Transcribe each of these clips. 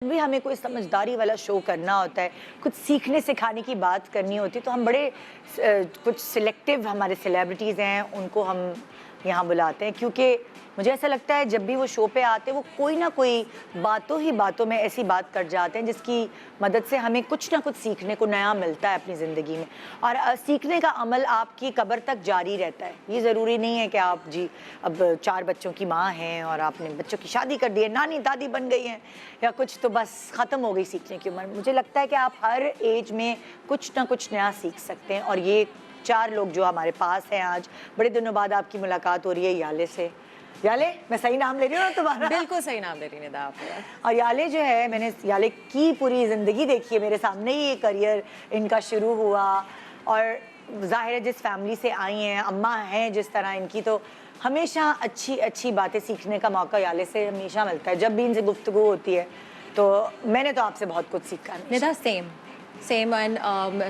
भी हमें कोई समझदारी वाला शो करना होता है, कुछ सीखने सिखाने की बात करनी होती है, तो हम बड़े कुछ सिलेक्टिव हमारे सेलिब्रिटीज़ हैं, उनको हम यहाँ बुलाते हैं, क्योंकि मुझे ऐसा लगता है जब भी वो शो पे आते हैं वो कोई ना कोई बातों ही बातों में ऐसी बात कर जाते हैं जिसकी मदद से हमें कुछ ना कुछ सीखने को नया मिलता है अपनी ज़िंदगी में। और सीखने का अमल आपकी कब्र तक जारी रहता है। ये ज़रूरी नहीं है कि आप जी अब 4 बच्चों की माँ हैं और आपने बच्चों की शादी कर दी है, नानी दादी बन गई हैं या कुछ, तो बस ख़त्म हो गई सीखने की उम्र। मुझे लगता है कि आप हर एज में कुछ ना कुछ नया सीख सकते हैं। और ये 4 लोग जो हमारे पास हैं आज, बड़े दिनों बाद आपकी मुलाकात हो रही है याले से। याले, मैं सही नाम ले रही हूँ ना तुम्हारा? बिल्कुल सही नाम ले रही निदा आप। और याले जो है, मैंने याले की पूरी ज़िंदगी देखी है, मेरे सामने ही ये करियर इनका शुरू हुआ। और ज़ाहिर है जिस फैमिली से आई हैं, अम्मा हैं जिस तरह इनकी, तो हमेशा अच्छी अच्छी बातें सीखने का मौका याले से हमेशा मिलता है। जब भी इनसे गुफ्तगू होती है तो मैंने तो आपसे बहुत कुछ सीखा है निदा। सेम एंड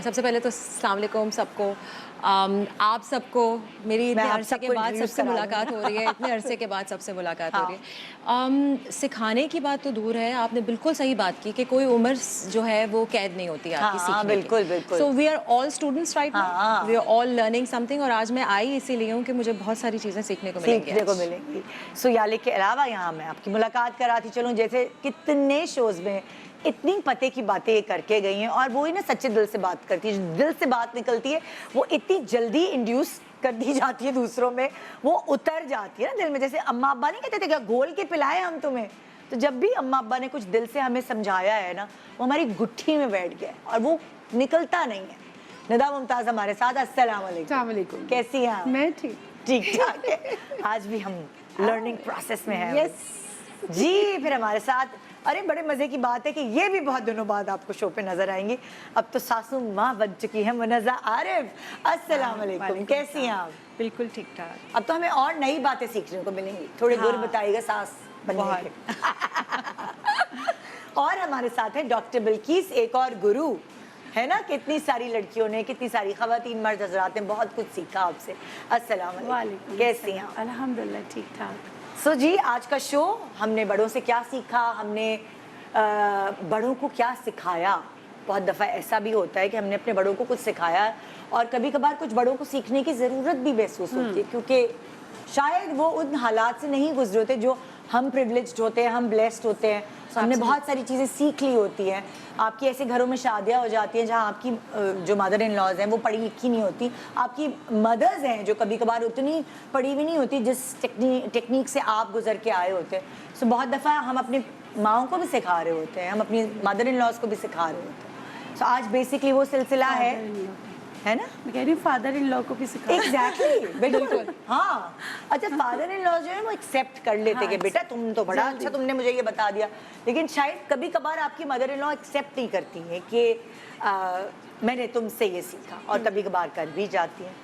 सबसे पहले तो अस्सलाम वालेकुम सबको। आप सबको मेरी इतने अरसे के बाद सबसे मुलाकात हो रही है, इतने अरसे के बाद सबसे मुलाकात हो रही है। सिखाने की बात तो दूर है, आपने बिल्कुल सही बात की कि कोई उम्र जो है वो कैद नहीं होती आपकी सीखने बिल्कुल की। बिल्कुल। So we are all students right now, we are all learning something. और आज मैं आई इसीलिए हूँ कि मुझे बहुत सारी चीज़ें सीखने को मिलेंगी। सो याले के अलावा यहाँ मैं आपकी मुलाकात कराती चलूँ, जैसे कितने शोज़ में इतनी पते की बातें करके गई हैं, और वो ही ना सच्चे दिल से बात करती है, जो दिल से बात निकलती है वो इतनी जल्दी इंड्यूस कर दी जाती है दूसरों में, वो उतर जाती है ना दिल में। जैसे अम्मा अब्बा नहीं कहते थे क्या घोल के पिलाए हम तुम्हें, तो जब भी अम्मा अब्बा ने कुछ दिल से हमें समझाया है ना, वो हमारी गुट्ठी में बैठ गया है और वो निकलता नहीं है। निदा मुमताज़ हमारे साथ। अस्सलाम वालेकुम। कैसी हैं आप? मैं ठीक ठाक है। आज भी हम लर्निंग प्रोसेस में हैं। यस जी। फिर हमारे साथ, अरे बड़े मजे की बात है कि ये भी बहुत दिनों बाद आपको शो पे नजर आएंगी। अब तो सासू माँ बन चुकी है मुनज़्ज़ा आरिफ। अस्सलाम वालेकुम, कैसी हैं आप? बिल्कुल ठीक ठाक। अब तो हमें और नई बातें सीखने को मिलेंगी। थोड़े गुर बताइएगा सास बनने के। और हमारे साथ है डॉक्टर बिल्किस, एक और गुरु है ना। कितनी सारी लड़कियों ने, कितनी सारी खवातीन मर्द हजरात ने बहुत कुछ सीखा आपसे। अस्सलाम वालेकुम, कैसी हैं आप? अल्हम्दुलिल्लाह ठीक ठाक। सो जी, आज का शो हमने बड़ों से क्या सीखा, हमने बड़ों को क्या सिखाया। बहुत दफ़ा ऐसा भी होता है कि हमने अपने बड़ों को कुछ सिखाया और कभी कभार कुछ बड़ों को सीखने की ज़रूरत भी महसूस होती है, क्योंकि शायद वो उन हालात से नहीं गुजरे होते जो हम प्रिविलेज्ड होते हैं, हम ब्लेस्ड होते हैं। तो हमने बहुत सारी चीज़ें सीख ली होती हैं। आपकी ऐसे घरों में शादियाँ हो जाती हैं जहाँ आपकी जो मदर इन लॉज हैं वो पढ़ी लिखी नहीं होती, आपकी मदर्स हैं जो कभी कभार उतनी पढ़ी भी नहीं होती जिस टेक्निक से आप गुजर के आए होते हैं। सो बहुत दफ़ा हम अपनी माओं को भी सिखा रहे होते हैं, हम अपनी मदर इन लॉज को भी सिखा रहे होते हैं। सो आज बेसिकली वो सिलसिला है ना। मैं कह रही हूँ फादर इन लॉ को भी सिखा। एग्जैक्टली, बिल्कुल। हाँ, अच्छा, फादर इन लॉ जो है वो एक्सेप्ट कर लेते कि बेटा तुम तो बड़ा अच्छा, तुमने मुझे ये बता दिया। लेकिन शायद कभी कभार आपकी मदर इन लॉ एक्सेप्ट नहीं करती है कि मैंने तुमसे ये सीखा, और कभी कभार कर भी जाती हैं।